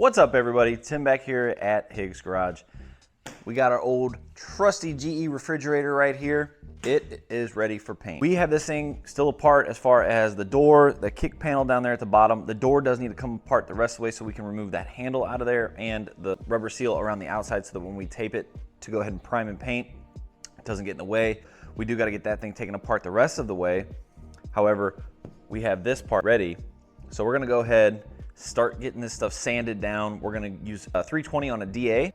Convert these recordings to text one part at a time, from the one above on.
What's up, everybody? Tim back here at Higgs Garage. We got our old trusty GE refrigerator right here. It is ready for paint. We have this thing still apart as far as the door, the kick panel down there at the bottom. The door does need to come apart the rest of the way so we can remove that handle out of there and the rubber seal around the outside so that when we tape it to go ahead and prime and paint, it doesn't get in the way. We do got to get that thing taken apart the rest of the way. However, we have this part ready. So we're going to go ahead, start getting this stuff sanded down. We're gonna use a 320 on a DA.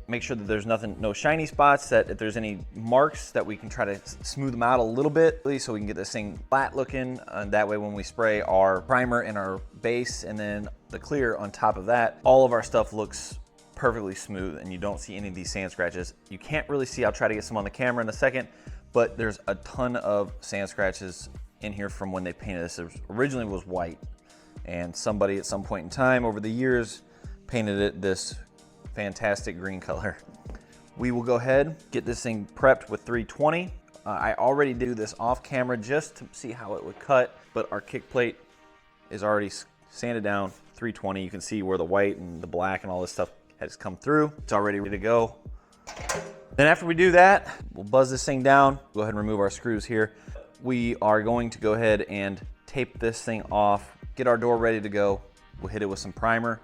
Make sure that there's no shiny spots, that if there's any marks that we can try to smooth them out a little bit so we can get this thing flat looking. And that way when we spray our primer and our base and then the clear on top of that, all of our stuff looks perfectly smooth and you don't see any of these sand scratches. You can't really see, I'll try to get some on the camera in a second, but there's a ton of sand scratches in here from when they painted this. It originally was white. And somebody at some point in time over the years painted it this fantastic green color. We will go ahead, get this thing prepped with 320. I already do this off camera just to see how it would cut, but our kick plate is already sanded down 320. You can see where the white and the black and all this stuff has come through. It's already ready to go. Then after we do that, we'll buzz this thing down. Go ahead and remove our screws here. We are going to go ahead and tape this thing off, get our door ready to go. We'll hit it with some primer.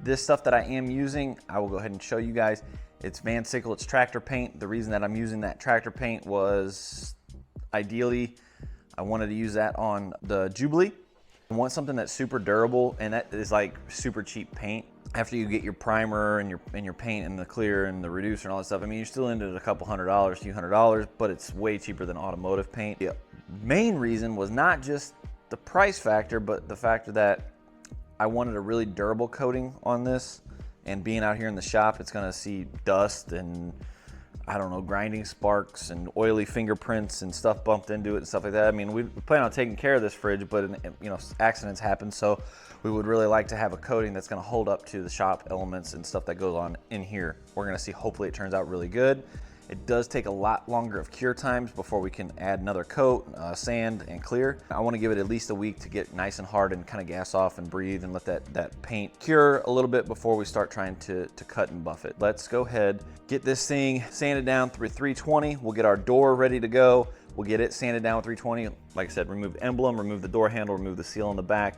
This stuff that I am using, I will go ahead and show you guys. It's Van Sickle, it's tractor paint. The reason that I'm using that tractor paint was ideally, I wanted to use that on the Jubilee. I want something that's super durable, and that is like super cheap paint. After you get your primer and your paint and the clear and the reducer and all that stuff, I mean, you're still into a couple $100, few $100, but it's way cheaper than automotive paint. The main reason was not just the price factor, but the factor that I wanted a really durable coating on this, and being out here in the shop, it's gonna see dust and I don't know, grinding sparks and oily fingerprints and stuff bumped into it and stuff like that. I mean, we plan on taking care of this fridge, but you know, accidents happen, so we would really like to have a coating that's gonna hold up to the shop elements and stuff that goes on in here. We're gonna see, hopefully it turns out really good. It does take a lot longer of cure times before we can add another coat, sand and clear. I want to give it at least a week to get nice and hard and kind of gas off and breathe and let that paint cure a little bit before we start trying to cut and buff it. Let's go ahead, get this thing sanded down through 320. We'll get our door ready to go. We'll get it sanded down with 320. Like I said, remove the emblem, remove the door handle, remove the seal on the back,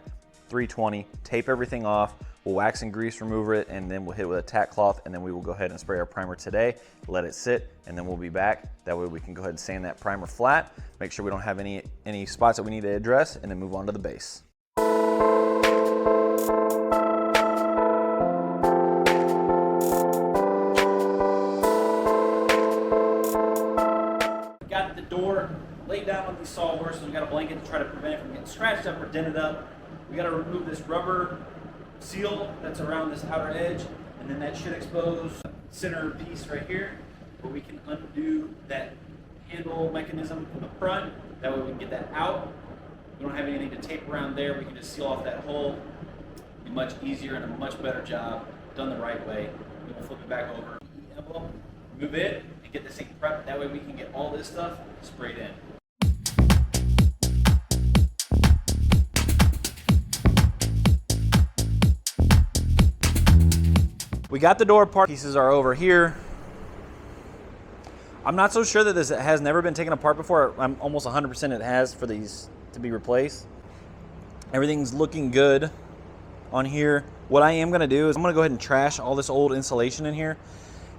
320, tape everything off. We'll wax and grease remover it, and then we'll hit it with a tack cloth, and then we will go ahead and spray our primer today, let it sit, and then we'll be back. That way we can go ahead and sand that primer flat, make sure we don't have any spots that we need to address, and then move on to the base. Got the door laid down on these sawhorses. We got a blanket to try to prevent it from getting scratched up or dented up. We got to remove this rubber seal that's around this outer edge, and then that should expose the center piece right here where we can undo that handle mechanism from the front. That way we can get that out. We don't have anything to tape around there. We can just seal off that hole. Be much easier and a much better job done the right way. Then we'll flip it back over. The envelope, remove it, and get this thing prepped. That way we can get all this stuff sprayed in. We got the door apart. Pieces are over here. I'm not so sure that this has never been taken apart before. I'm almost 100% it has for these to be replaced. Everything's looking good on here. What I am gonna do is I'm gonna go ahead and trash all this old insulation in here.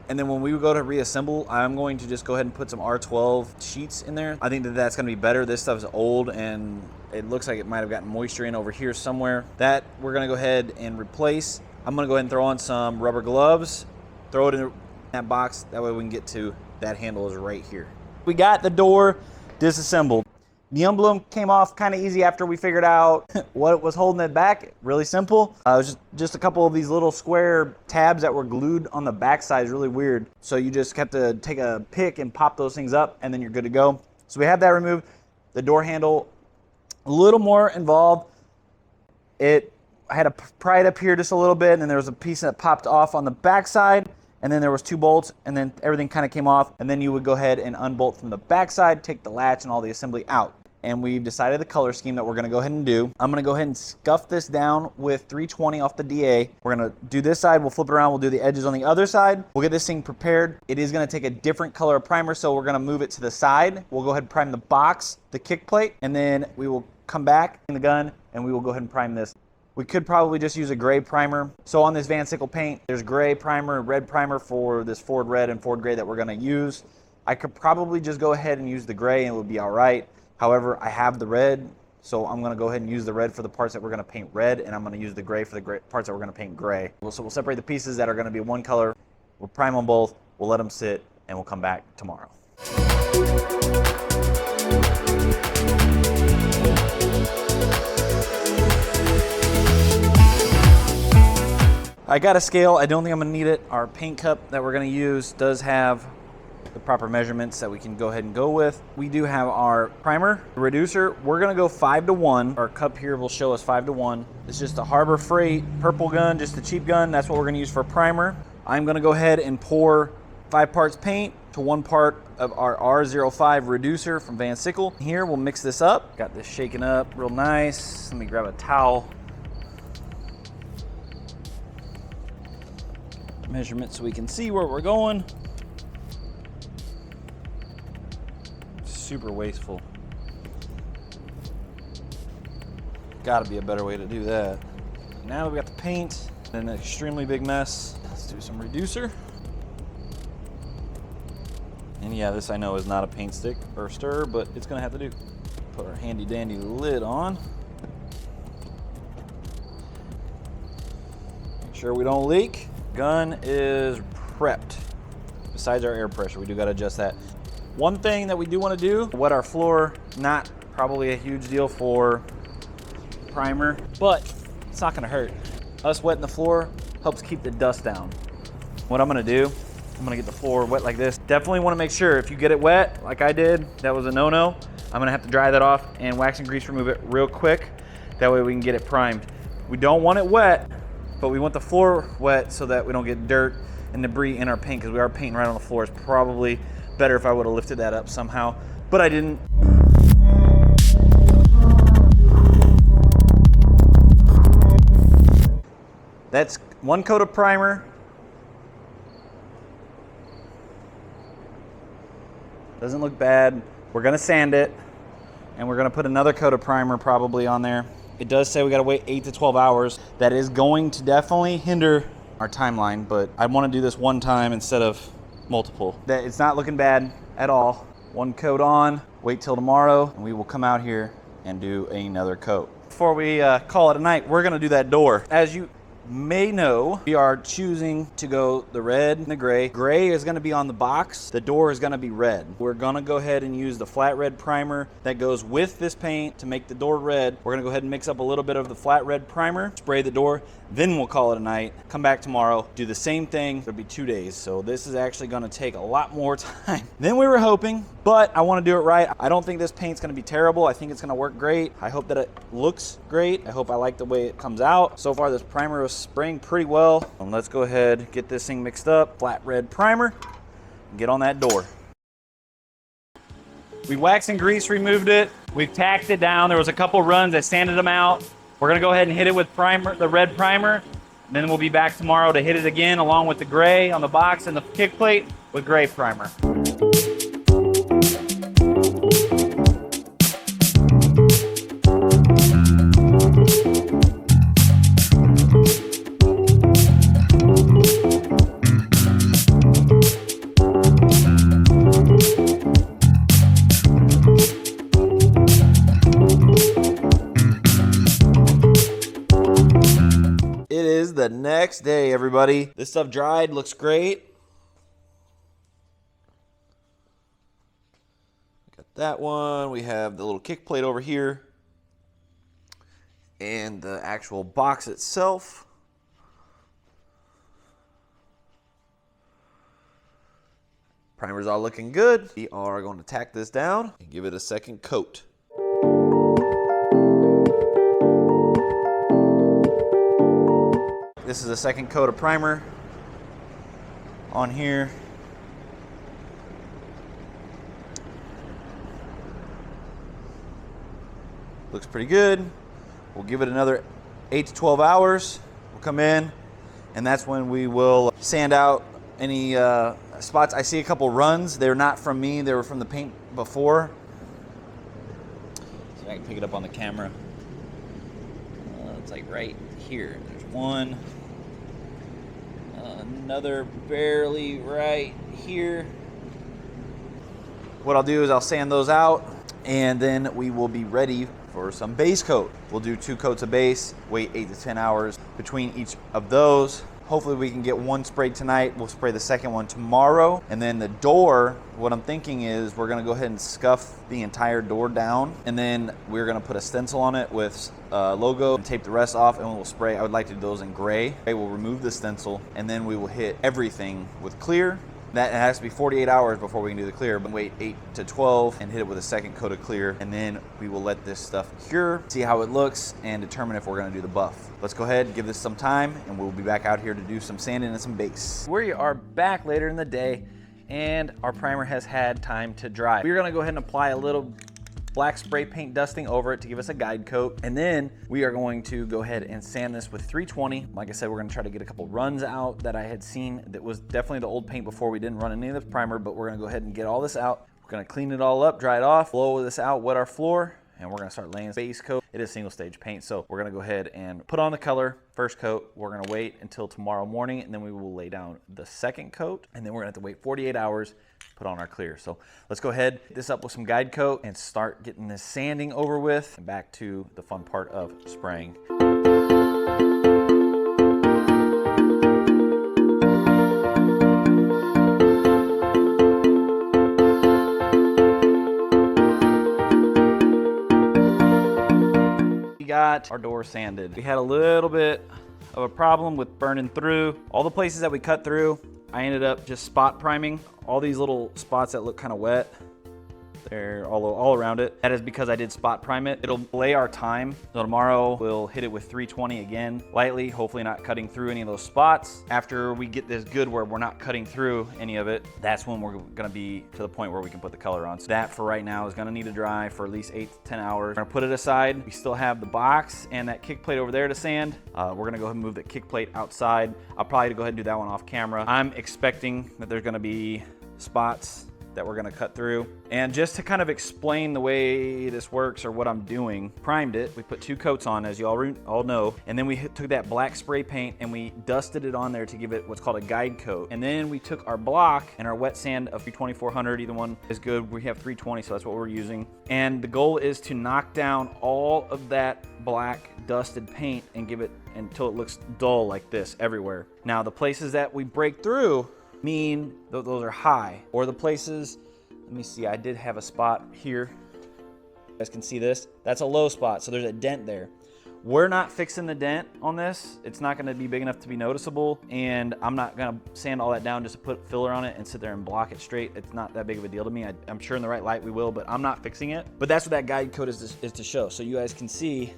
And then when we go to reassemble, I'm going to just go ahead and put some R12 sheets in there. I think that that's gonna be better. This stuff is old and it looks like it might have gotten moisture in over here somewhere. That we're gonna go ahead and replace. I'm gonna go ahead and throw on some rubber gloves, throw it in that box, that way we can get to that handle is right here. We got the door disassembled. The emblem came off kind of easy after we figured out what was holding it back. Really simple. It was just a couple of these little square tabs that were glued on the back side. Really weird. So you just have to take a pick and pop those things up and then you're good to go. So we have that removed. The door handle, a little more involved. I had to pry it up here just a little bit, and then there was a piece that popped off on the back side, and then there was 2 bolts, and then everything kind of came off, and then you would go ahead and unbolt from the back side, take the latch and all the assembly out. and we've decided the color scheme that we're gonna go ahead and do. I'm gonna go ahead and scuff this down with 320 off the DA. We're gonna do this side, we'll flip it around, we'll do the edges on the other side. We'll get this thing prepared. It is gonna take a different color of primer, so we're gonna move it to the side. We'll go ahead and prime the box, the kick plate, and then we will come back in the gun and we will go ahead and prime this. We could probably just use a gray primer. So on this Van Sickle paint, there's gray primer and red primer for this Ford red and Ford gray that we're gonna use. I could probably just go ahead and use the gray and it would be all right. However, I have the red, so I'm gonna go ahead and use the red for the parts that we're gonna paint red, and I'm gonna use the gray for the parts that we're gonna paint gray. So we'll separate the pieces that are gonna be one color. We'll prime them both, we'll let them sit, and we'll come back tomorrow. I got a scale. I don't think I'm gonna need it. Our paint cup that we're gonna use does have the proper measurements that we can go ahead and go with. We do have our primer, reducer. We're gonna go 5-to-1. Our cup here will show us 5-to-1. It's just a Harbor Freight purple gun, just a cheap gun. That's what we're gonna use for primer. I'm gonna go ahead and pour 5 parts paint to 1 part of our R05 reducer from Van Sickle. Here, we'll mix this up. Got this shaken up real nice. Let me grab a towel. Measurement so we can see where we're going. Super wasteful. Gotta be a better way to do that. Now that we got the paint in an extremely big mess, let's do some reducer. And yeah, this I know is not a paint stick or stir, but it's gonna have to do. Put our handy dandy lid on. Make sure we don't leak. Gun is prepped. Besides our air pressure, we do gotta adjust that. One thing that we do wanna do, wet our floor, not probably a huge deal for primer, but it's not gonna hurt. Us wetting the floor helps keep the dust down. What I'm gonna do, I'm gonna get the floor wet like this. Definitely wanna make sure if you get it wet, like I did, that was a no-no. I'm gonna have to dry that off and wax and grease remove it real quick. That way we can get it primed. We don't want it wet, but we want the floor wet so that we don't get dirt and debris in our paint, because we are painting right on the floor. It's probably better if I would have lifted that up somehow, but I didn't. That's 1 coat of primer. Doesn't look bad. We're gonna sand it, and we're gonna put another coat of primer probably on there. It does say we gotta wait 8 to 12 hours. That is going to definitely hinder our timeline, but I wanna do this one time instead of multiple. It's not looking bad at all. 1 coat on, wait till tomorrow, and we will come out here and do another coat. Before we call it a night, we're gonna do that door. As you may know, we are choosing to go the red and the gray. Gray is going to be on the box. The door is going to be red. We're going to go ahead and use the flat red primer that goes with this paint to make the door red. We're going to go ahead and mix up a little bit of the flat red primer, spray the door, then we'll call it a night. Come back tomorrow, do the same thing. It'll be 2 days. So this is actually going to take a lot more time than we were hoping, but I want to do it right. I don't think this paint's going to be terrible. I think it's going to work great. I hope that it looks great. I hope I like the way it comes out. So far, this primer is spraying pretty well. Let's go ahead, get this thing mixed up. Flat red primer, and get on that door. We wax and grease removed it. We've tacked it down. There was a couple runs that sanded them out. We're gonna go ahead and hit it with primer, the red primer. And then we'll be back tomorrow to hit it again along with the gray on the box and the kick plate with gray primer. The next day, everybody. This stuff dried, looks great. Got that one. We have the little kick plate over here and the actual box itself. Primer's all looking good. We are going to tack this down and give it a second coat. This is a second coat of primer on here. Looks pretty good. We'll give it another 8 to 12 hours. We'll come in, and that's when we will sand out any spots. I see a couple runs. They're not from me. They were from the paint before. See if I can pick it up on the camera. It's like right here. There's one. Another barely right here. What I'll do is I'll sand those out, and then we will be ready for some base coat. We'll do 2 coats of base, wait 8 to 10 hours between each of those. Hopefully we can get one sprayed tonight. We'll spray the second one tomorrow. And then the door, what I'm thinking is we're gonna go ahead and scuff the entire door down, and then we're gonna put a stencil on it with logo and tape the rest off, and we'll spray. I would like to do those in gray. We'll remove the stencil, and then we will hit everything with clear. That has to be 48 hours before we can do the clear, but wait 8 to 12 and hit it with a second coat of clear, and then we will let this stuff cure, see how it looks, and determine if we're gonna do the buff. Let's go ahead and give this some time, and we'll be back out here to do some sanding and some base. We are back later in the day, and our primer has had time to dry. We're gonna go ahead and apply a little black spray paint dusting over it to give us a guide coat. And then we are going to go ahead and sand this with 320. Like I said, we're gonna try to get a couple runs out that I had seen that was definitely the old paint before. We didn't run any of the primer, but we're gonna go ahead and get all this out. We're gonna clean it all up, dry it off, blow this out, wet our floor, and we're gonna start laying base coat. It is single stage paint, so we're gonna go ahead and put on the color, first coat. We're gonna wait until tomorrow morning, and then we will lay down the second coat, and then we're gonna have to wait 48 hours, put on our clear. So let's go ahead, hit this up with some guide coat, and start getting this sanding over with, and back to the fun part of spraying. Got our door sanded. We had a little bit of a problem with burning through. All the places that we cut through, I ended up just spot priming. All these little spots that look kind of wet, they're all around it. That is because I did spot prime it. It'll delay our time. So tomorrow we'll hit it with 320 again, lightly, hopefully not cutting through any of those spots. After we get this good where we're not cutting through any of it, that's when we're gonna be to the point where we can put the color on. So that for right now is gonna need to dry for at least 8 to 10 hours. We're gonna put it aside. We still have the box and that kick plate over there to sand. We're gonna go ahead and move the kick plate outside. I'll probably go ahead and do that one off camera. I'm expecting that there's gonna be spots that we're gonna cut through. And just to kind of explain the way this works or what I'm doing, primed it, we put 2 coats on, as you all know, and then we took that black spray paint and we dusted it on there to give it what's called a guide coat. And then we took our block and our wet sand of 2400, either one is good. We have 320, so that's what we're using. And the goal is to knock down all of that black dusted paint and give it until it looks dull like this everywhere. Now the places that we break through mean those are high, or the places, let me see, I did have a spot here. You guys can see this, that's a low spot, so there's a dent there. We're not fixing the dent on this. It's not gonna be big enough to be noticeable, and I'm not gonna sand all that down just to put filler on it and sit there and block it straight. It's not that big of a deal to me. I'm sure in the right light we will, but I'm not fixing it. But that's what that guide coat is to show, so you guys can see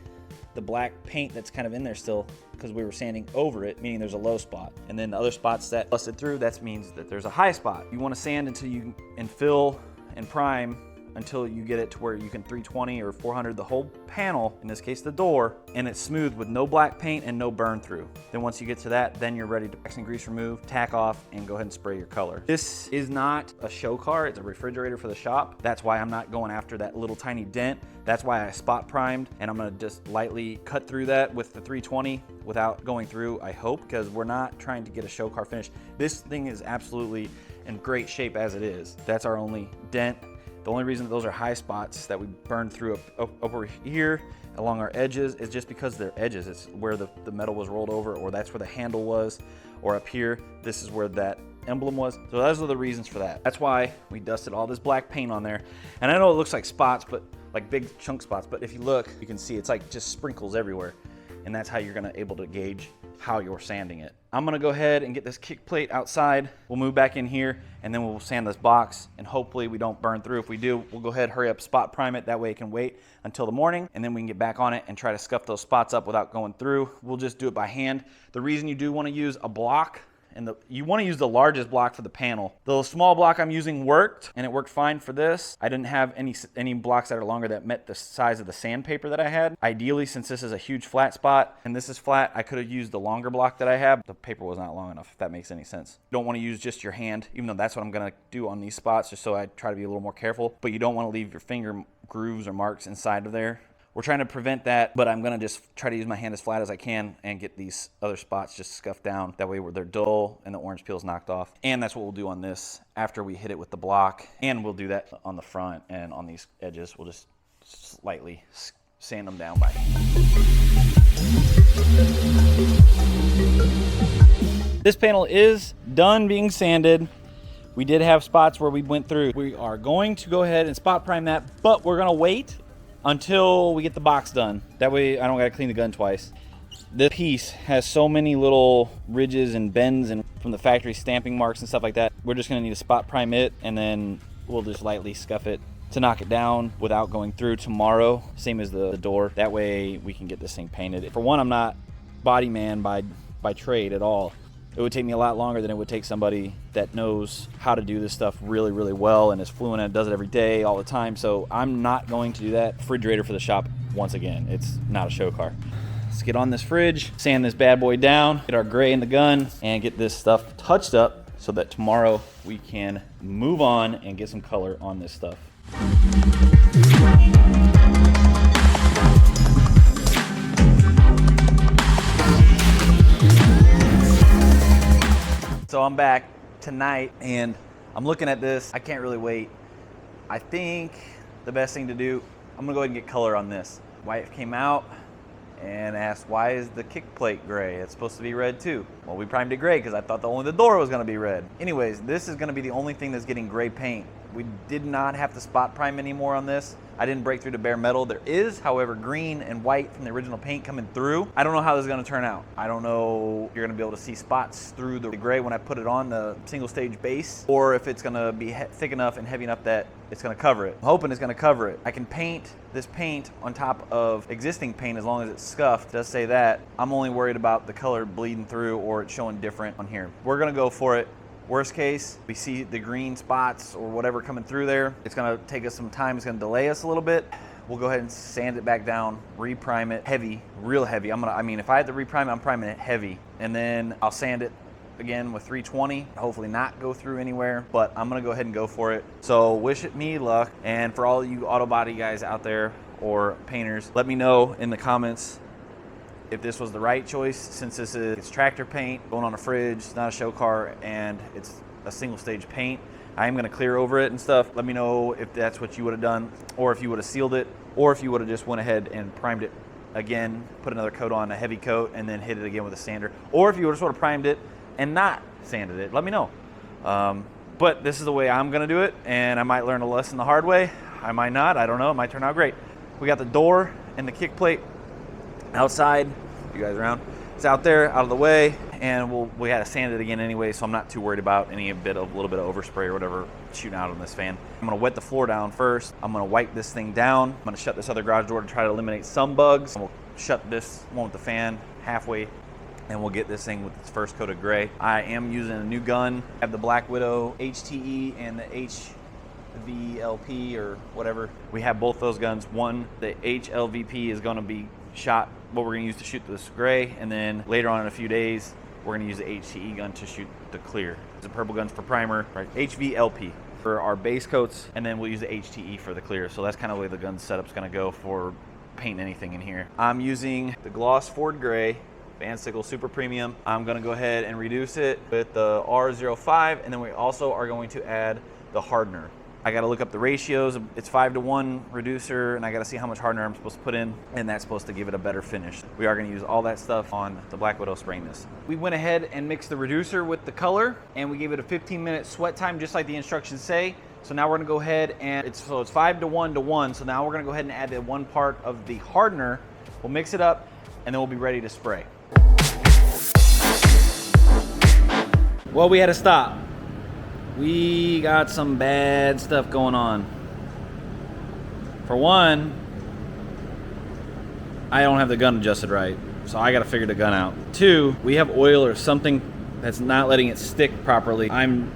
the black paint that's kind of in there still, because we were sanding over it, meaning there's a low spot. And then the other spots that busted through, that means that there's a high spot. You want to sand until you, and fill and prime until you get it to where you can 320 or 400 the whole panel, in this case the door, and it's smooth with no black paint and no burn through. Then once you get to that, then you're ready to wax and grease remove, tack off, and go ahead and spray your color. This is not a show car, it's a refrigerator for the shop. That's why I'm not going after that little tiny dent. That's why I spot primed, and I'm gonna just lightly cut through that with the 320 without going through, I hope, because we're not trying to get a show car finish. This thing is absolutely in great shape as it is. That's our only dent. The only reason that those are high spots that we burned through up over here along our edges is just because they're edges. It's where the metal was rolled over, or that's where the handle was, or up here, this is where that emblem was. So those are the reasons for that. That's why we dusted all this black paint on there. And I know it looks like spots, but like big chunk spots, but if you look, you can see it's like just sprinkles everywhere. And that's how you're gonna able to gauge how you're sanding it. I'm gonna go ahead and get this kick plate outside. We'll move back in here, and then we'll sand this box, and hopefully we don't burn through. If we do, we'll go ahead, hurry up, spot prime it. That way it can wait until the morning, and then we can get back on it and try to scuff those spots up without going through. We'll just do it by hand. The reason you do wanna use a block and you want to use the largest block for the panel. The small block I'm using worked, and it worked fine for this. I didn't have any blocks that are longer that met the size of the sandpaper that I had. Ideally, since this is a huge flat spot and this is flat, I could have used the longer block that I have. The paper was not long enough, if that makes any sense. You don't want to use just your hand, even though that's what I'm going to do on these spots, just so I try to be a little more careful. But you don't want to leave your finger grooves or marks inside of there. We're trying to prevent that, but I'm gonna just try to use my hand as flat as I can and get these other spots just scuffed down. That way where they're dull and the orange peel's knocked off. And that's what we'll do on this after we hit it with the block. And we'll do that on the front and on these edges. We'll just slightly sand them down by. This panel is done being sanded. We did have spots where we went through. We are going to go ahead and spot prime that, but we're gonna wait until we get the box done. That way I don't gotta clean the gun twice. This piece has so many little ridges and bends and from the factory stamping marks and stuff like that. We're just gonna need to spot prime it, and then we'll just lightly scuff it to knock it down without going through tomorrow. Same as the door. That way we can get this thing painted. For one, I'm not body man by trade at all. It would take me a lot longer than it would take somebody that knows how to do this stuff really, really well and is fluent and does it every day, all the time. So I'm not going to do that. Refrigerator for the shop, once again, it's not a show car. Let's get on this fridge, sand this bad boy down, get our gray in the gun, and get this stuff touched up so that tomorrow we can move on and get some color on this stuff. So I'm back tonight and I'm looking at this. I can't really wait. I think the best thing to do, I'm gonna go ahead and get color on this. Wife came out and asked, why is the kick plate gray? It's supposed to be red too. Well, we primed it gray because I thought only the door was gonna be red. Anyways, this is gonna be the only thing that's getting gray paint. We did not have to spot prime anymore on this. I didn't break through to bare metal. There is, however, green and white from the original paint coming through. I don't know how this is gonna turn out. I don't know if you're gonna be able to see spots through the gray when I put it on the single stage base, or if it's gonna be thick enough and heavy enough that it's gonna cover it. I'm hoping it's gonna cover it. I can paint this paint on top of existing paint as long as it's scuffed. It does say that. I'm only worried about the color bleeding through or it showing different on here. We're gonna go for it. Worst case, we see the green spots or whatever coming through there. It's gonna take us some time. It's gonna delay us a little bit. We'll go ahead and sand it back down, reprime it heavy, real heavy. If I had to reprime it, I'm priming it heavy. And then I'll sand it again with 320, hopefully not go through anywhere, but I'm gonna go ahead and go for it. So wish it me luck. And for all you auto body guys out there or painters, let me know in the comments if this was the right choice, since it's tractor paint, going on a fridge, it's not a show car, and it's a single stage paint. I am gonna clear over it and stuff. Let me know if that's what you would have done, or if you would have sealed it, or if you would have just went ahead and primed it again, put another coat on, a heavy coat, and then hit it again with a sander, or if you would have sort of primed it and not sanded it. Let me know. But this is the way I'm gonna do it, and I might learn a lesson the hard way. I might not, I don't know, it might turn out great. We got the door and the kick plate outside. You guys around? It's out there, out of the way, and we had to sand it again anyway, so I'm not too worried about a little bit of overspray or whatever shooting out on this fan. I'm gonna wet the floor down first. I'm gonna wipe this thing down. I'm gonna shut this other garage door to try to eliminate some bugs. We'll shut this one with the fan halfway, and we'll get this thing with its first coat of gray. I am using a new gun. I have the Black Widow HTE and the HVLP or whatever. We have both those guns. One, the HLVP is gonna be shot, what we're gonna use to shoot this gray, and then later on in a few days, we're gonna use the HTE gun to shoot the clear. The purple gun's for primer, right? HVLP for our base coats, and then we'll use the HTE for the clear. So that's kind of the way the gun setup's gonna go for painting anything in here. I'm using the Gloss Ford Gray, Van Sickle Super Premium. I'm gonna go ahead and reduce it with the R05, and then we also are going to add the hardener. I gotta look up the ratios. It's 5-to-1 reducer, and I gotta see how much hardener I'm supposed to put in, and that's supposed to give it a better finish. We are gonna use all that stuff on the Black Widow spraying this. We went ahead and mixed the reducer with the color, and we gave it a 15-minute sweat time, just like the instructions say. So now we're gonna go ahead and it's 5-to-1 So now we're gonna go ahead and add the one part of the hardener. We'll mix it up, and then we'll be ready to spray. Well, we had to stop. We got some bad stuff going on. For one, I don't have the gun adjusted right, so I gotta figure the gun out. Two, we have oil or something that's not letting it stick properly. I'm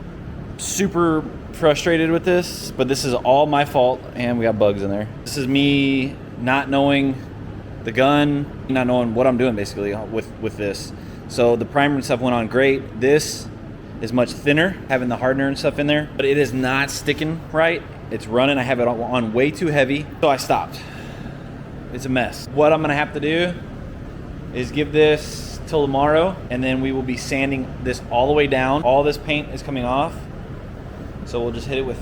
super frustrated with this, but this is all my fault, and we got bugs in there. This is me not knowing the gun, not knowing what I'm doing basically with this. So the primer and stuff went on great. This is much thinner, having the hardener and stuff in there, but it is not sticking right. It's running. I have it on way too heavy, so I stopped. It's a mess. What I'm gonna have to do is give this till tomorrow, and then we will be sanding this all the way down. All this paint is coming off, so we'll just hit it with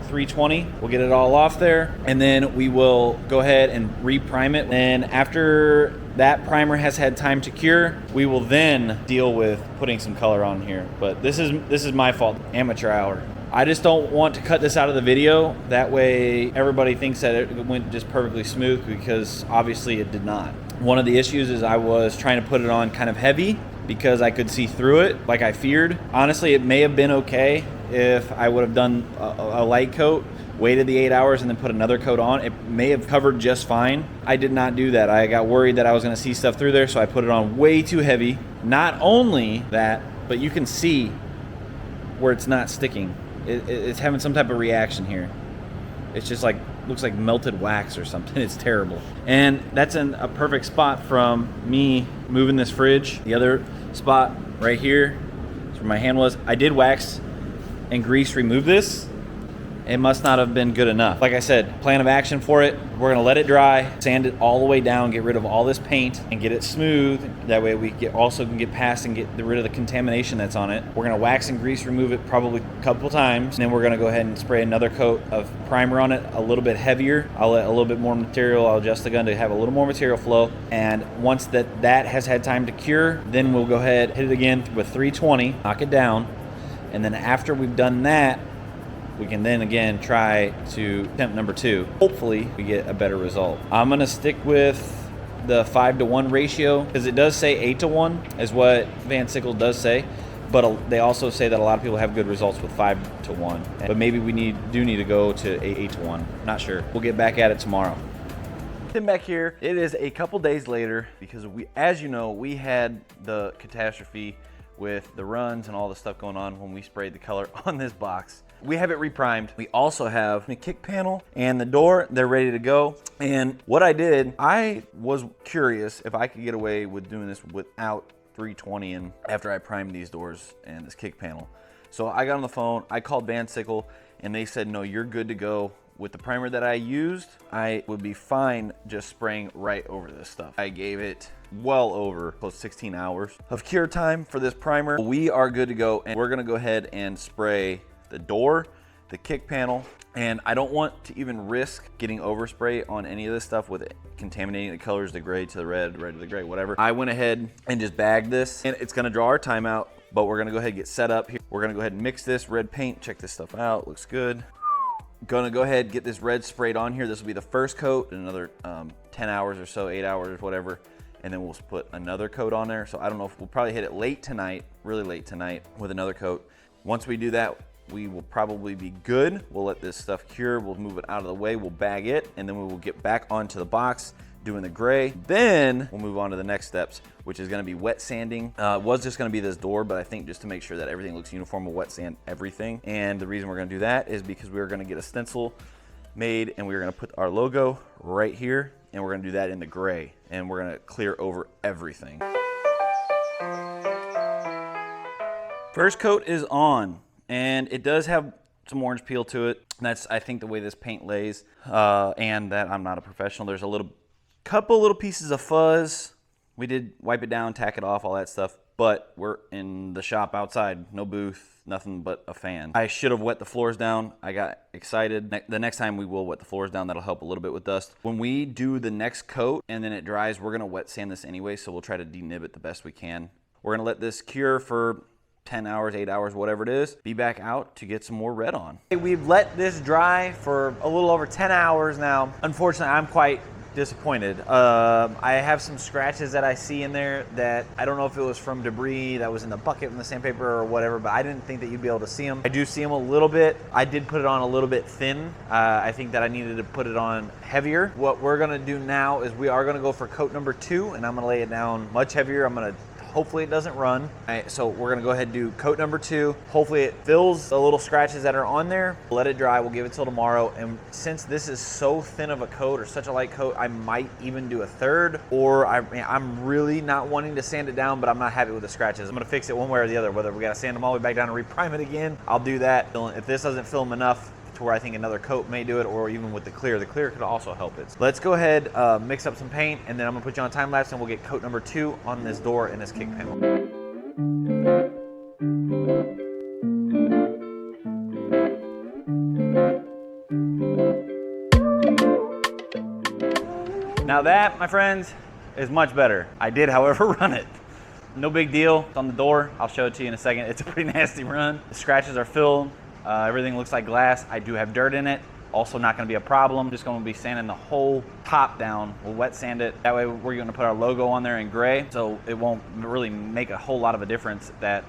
320. We'll get it all off there, and then we will go ahead and re-prime it. And after that primer has had time to cure, we will then deal with putting some color on here. But this is my fault, amateur hour. I just don't want to cut this out of the video. That way everybody thinks that it went just perfectly smooth, because obviously it did not. One of the issues is I was trying to put it on kind of heavy because I could see through it like I feared. Honestly, it may have been okay if I would have done a light coat, waited the 8 hours, and then put another coat on. It may have covered just fine. I did not do that. I got worried that I was gonna see stuff through there, so I put it on way too heavy. Not only that, but you can see where it's not sticking. It's having some type of reaction here. It's just like, looks like melted wax or something. It's terrible. And that's in a perfect spot from me moving this fridge. The other spot right here is where my hand was. I did wax and grease remove this. It must not have been good enough. Like I said, plan of action for it. We're gonna let it dry, sand it all the way down, get rid of all this paint, and get it smooth. That way we also can get past and get rid of the contamination that's on it. We're gonna wax and grease remove it probably a couple times, and then we're gonna go ahead and spray another coat of primer on it, a little bit heavier. I'll let a little bit more material, I'll adjust the gun to have a little more material flow. And once that has had time to cure, then we'll go ahead, hit it again with 320, knock it down. And then after we've done that, we can then again try to attempt number 2. Hopefully we get a better result. I'm gonna stick with the 5-to-1 ratio, because it does say 8-to-1 is what Van Sickle does say, but they also say that a lot of people have good results with 5-to-1. But maybe we do need to go to 8-to-1. Not sure. We'll get back at it tomorrow. Sitting back here, it is a couple days later, because as you know, we had the catastrophe with the runs and all the stuff going on when we sprayed the color on this box. We have it reprimed. We also have the kick panel and the door. They're ready to go. And what I did, I was curious if I could get away with doing this without 320 in after I primed these doors and this kick panel. So I got on the phone, I called Van Sickle, and they said, no, you're good to go. With the primer that I used, I would be fine just spraying right over this stuff. I gave it well over close to 16 hours of cure time for this primer. We are good to go, and we're gonna go ahead and spray the door, the kick panel, and I don't want to even risk getting overspray on any of this stuff with it contaminating the colors, the gray to the red, red to the gray, whatever. I went ahead and just bagged this, and it's gonna draw our time out, but we're gonna go ahead and get set up here. We're gonna go ahead and mix this red paint, check this stuff out, looks good. Gonna go ahead and get this red sprayed on here. This will be the first coat, another 10 hours or so, 8 hours, whatever, and then we'll put another coat on there. So I don't know if we'll probably hit it late tonight, really late tonight, with another coat. Once we do that, we will probably be good. We'll let this stuff cure. We'll move it out of the way. We'll bag it, and then we will get back onto the box doing the gray. Then we'll move on to the next steps, which is gonna be wet sanding. It was just gonna be this door, but I think just to make sure that everything looks uniform, we'll wet sand everything. And the reason we're gonna do that is because we're gonna get a stencil made, and we're gonna put our logo right here, and we're gonna do that in the gray, and we're gonna clear over everything. First coat is on, and it does have some orange peel to it. That's, I think, the way this paint lays, and that I'm not a professional. There's a couple little pieces of fuzz. We did wipe it down, tack it off, all that stuff, but we're in the shop outside, no booth, nothing but a fan. I should have wet the floors down. I got excited. The next time we will wet the floors down. That'll help a little bit with dust. When we do the next coat and then it dries, we're gonna wet sand this anyway, so we'll try to denib it the best we can. We're gonna let this cure for 10 hours, 8 hours, whatever it is. Be back out to get some more red on. We've let this dry for a little over 10 hours now. Unfortunately, I'm quite disappointed. I have some scratches that I see in there that I don't know if it was from debris that was in the bucket in the sandpaper or whatever, but I didn't think that you'd be able to see them. I do see them a little bit. I did put it on a little bit thin. I think that I needed to put it on heavier. What we're gonna do now is we are gonna go for coat number 2, and I'm gonna lay it down much heavier. I'm gonna Hopefully it doesn't run. All right, so we're gonna go ahead and do coat number 2. Hopefully it fills the little scratches that are on there. Let it dry, we'll give it till tomorrow. And since this is so thin of a coat or such a light coat, I might even do a third, or I'm really not wanting to sand it down, but I'm not happy with the scratches. I'm gonna fix it one way or the other, whether we gotta sand them all the way back down and reprime it again, I'll do that. If this doesn't film enough to where I think another coat may do it, or even with the clear could also help it. So let's go ahead, mix up some paint, and then I'm gonna put you on time lapse and we'll get coat number 2 on this door and this kick panel. Now that, my friends, is much better. I did, however, run it. No big deal. It's on the door. I'll show it to you in a second. It's a pretty nasty run. The scratches are filled. Everything looks like glass. I do have dirt in it. Also not gonna be a problem. Just gonna be sanding the whole top down. We'll wet sand it. That way we're gonna put our logo on there in gray, so it won't really make a whole lot of a difference that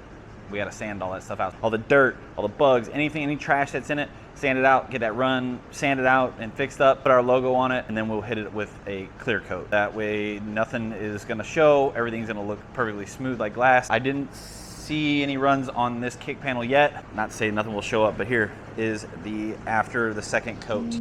we gotta sand all that stuff out. All the dirt, all the bugs, anything, any trash that's in it, sand it out, get that run, sand it out and fixed up, put our logo on it, and then we'll hit it with a clear coat. That way nothing is gonna show, everything's gonna look perfectly smooth like glass. I didn't see any runs on this kick panel yet. Not to say nothing will show up, but here is the after the second coat.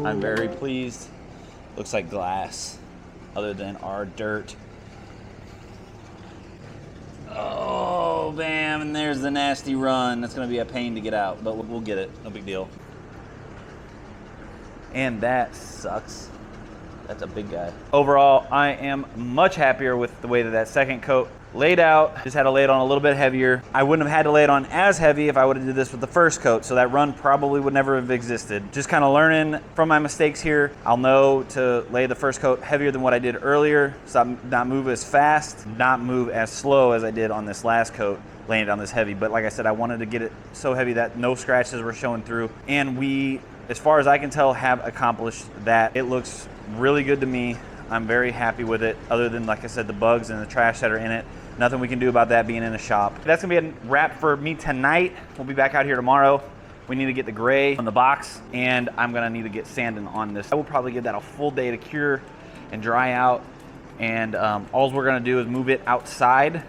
I'm very pleased. Looks like glass, other than our dirt. Oh, bam, and there's the nasty run. That's gonna be a pain to get out, but we'll get it, no big deal. And that sucks. That's a big guy. Overall, I am much happier with the way that second coat laid out. Just had to lay it on a little bit heavier. I wouldn't have had to lay it on as heavy if I would have did this with the first coat, so that run probably would never have existed. Just kind of learning from my mistakes here. I'll know to lay the first coat heavier than what I did earlier, so not move as fast, not move as slow as I did on this last coat, laying it on this heavy. But like I said, I wanted to get it so heavy that no scratches were showing through. And we, as far as I can tell, have accomplished that. It looks really good to me. I'm very happy with it, other than, like I said, the bugs and the trash that are in it. Nothing we can do about that being in a shop. That's gonna be a wrap for me tonight. We'll be back out here tomorrow. We need to get the gray on the box, and I'm gonna need to get sanding on this. I will probably give that a full day to cure and dry out. And all we're gonna do is move it outside.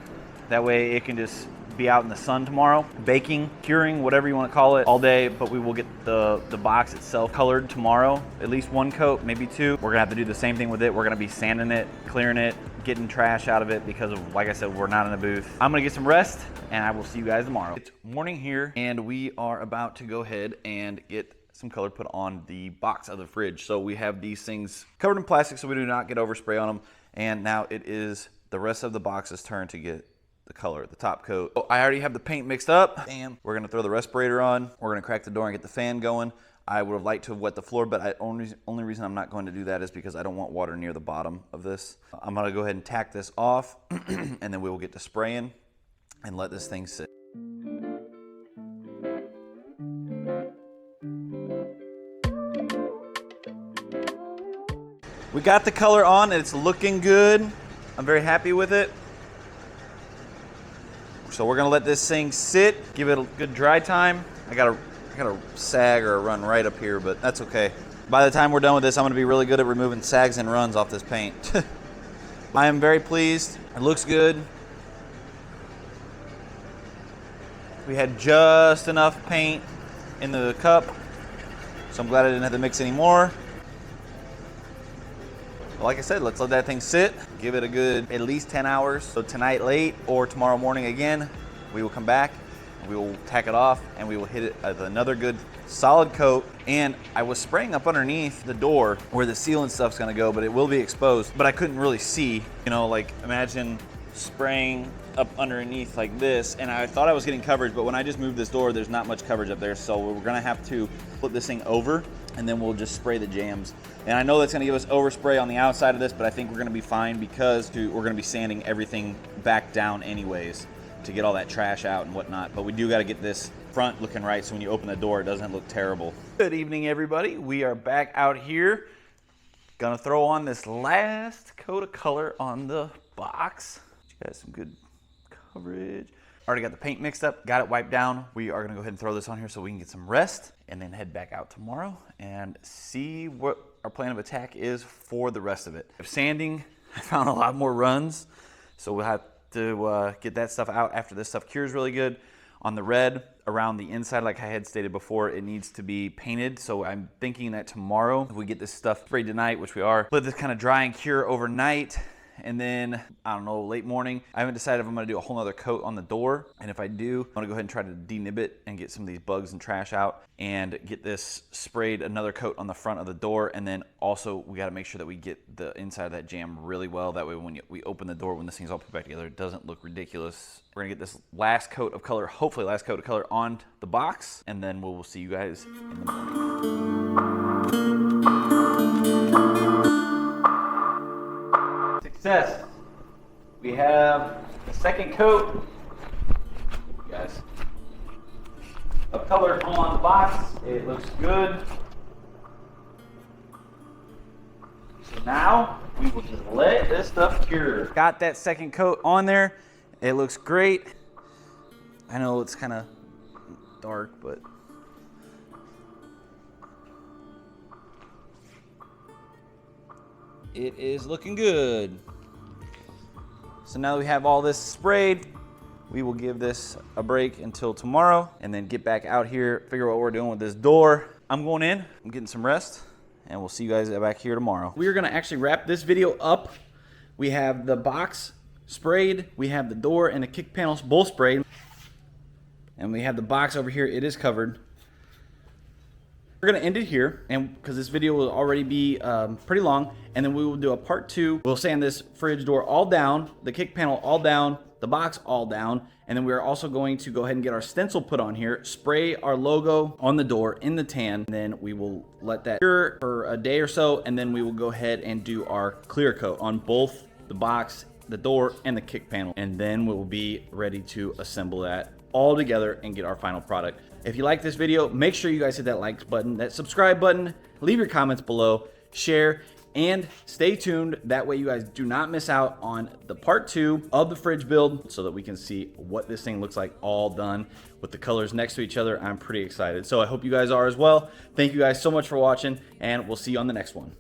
That way it can just be out in the sun tomorrow, baking, curing, whatever you want to call it, all day. But we will get the box itself colored tomorrow, at least one coat, maybe two. We're gonna have to do the same thing with it. We're gonna be sanding it, clearing it, getting trash out of it, because of, like I said, we're not in a booth. I'm gonna get some rest, and I will see you guys tomorrow. It's morning here, and we are about to go ahead and get some color put on the box of the fridge. So we have these things covered in plastic so we do not get overspray on them. And now it is the rest of the box's turn to get the color, the top coat. Oh, I already have the paint mixed up. Bam. We're gonna throw the respirator on. We're gonna crack the door and get the fan going. I would have liked to have wet the floor, but only reason I'm not going to do that is because I don't want water near the bottom of this. I'm gonna go ahead and tack this off and then we will get to spraying and let this thing sit. We got the color on and it's looking good. I'm very happy with it. So we're gonna let this thing sit, give it a good dry time. I got a sag or a run right up here, but that's okay. By the time we're done with this, I'm gonna be really good at removing sags and runs off this paint. I am very pleased. It looks good. We had just enough paint in the cup, so I'm glad I didn't have to mix any more. Like I said, let's let that thing sit, give it a good at least 10 hours. So tonight late or tomorrow morning again, we will come back and we will tack it off and we will hit it with another good solid coat. And I was spraying up underneath the door where the sealant stuff's gonna go, but it will be exposed, but I couldn't really see. You know, like imagine spraying up underneath like this, and I thought I was getting coverage, but when I just moved this door, there's not much coverage up there. So we're gonna have to flip this thing over and then we'll just spray the jams. And I know that's gonna give us overspray on the outside of this, but I think we're gonna be fine because we're gonna be sanding everything back down anyways to get all that trash out and whatnot. But we do gotta get this front looking right so when you open the door, it doesn't look terrible. Good evening, everybody. We are back out here. Gonna throw on this last coat of color on the box. You guys some good coverage. Already got the paint mixed up, got it wiped down. We are gonna go ahead and throw this on here so we can get some rest and then head back out tomorrow and see what our plan of attack is for the rest of it. Sanding, I found a lot more runs, so we'll have to get that stuff out after this stuff cures really good. On the red, around the inside, like I had stated before, it needs to be painted. So I'm thinking that tomorrow, if we get this stuff sprayed tonight, which we are, let this kind of dry and cure overnight. And then, I don't know, late morning, I haven't decided if I'm gonna do a whole nother coat on the door. And if I do, I'm gonna go ahead and try to denib it and get some of these bugs and trash out and get this sprayed another coat on the front of the door. And then also, we gotta make sure that we get the inside of that jam really well. That way when we open the door, when this thing's all put back together, it doesn't look ridiculous. We're gonna get this last coat of color, hopefully last coat of color on the box. And then we'll see you guys in the morning. Success. We have the second coat, guys, of color on the box. It looks good. So now we will just let this stuff cure. Got that second coat on there. It looks great. I know it's kind of dark, but it is looking good. So now that we have all this sprayed, we will give this a break until tomorrow and then get back out here, figure out what we're doing with this door. I'm going in, I'm getting some rest, and we'll see you guys back here tomorrow. We are gonna actually wrap this video up. We have the box sprayed, we have the door and the kick panels both sprayed, and we have the box over here, it is covered. We're gonna end it here, and because this video will already be pretty long, and then we will do a part 2. We'll sand this fridge door all down, the kick panel all down, the box all down, and then we are also going to go ahead and get our stencil put on here, spray our logo on the door in the tan, and then we will let that cure for a day or so, and then we will go ahead and do our clear coat on both the box, the door, and the kick panel, and then we'll be ready to assemble that all together and get our final product. If you like this video, make sure you guys hit that like button, that subscribe button, leave your comments below, share, and stay tuned. That way you guys do not miss out on the part 2 of the fridge build so that we can see what this thing looks like all done with the colors next to each other. I'm pretty excited. So I hope you guys are as well. Thank you guys so much for watching, and we'll see you on the next one.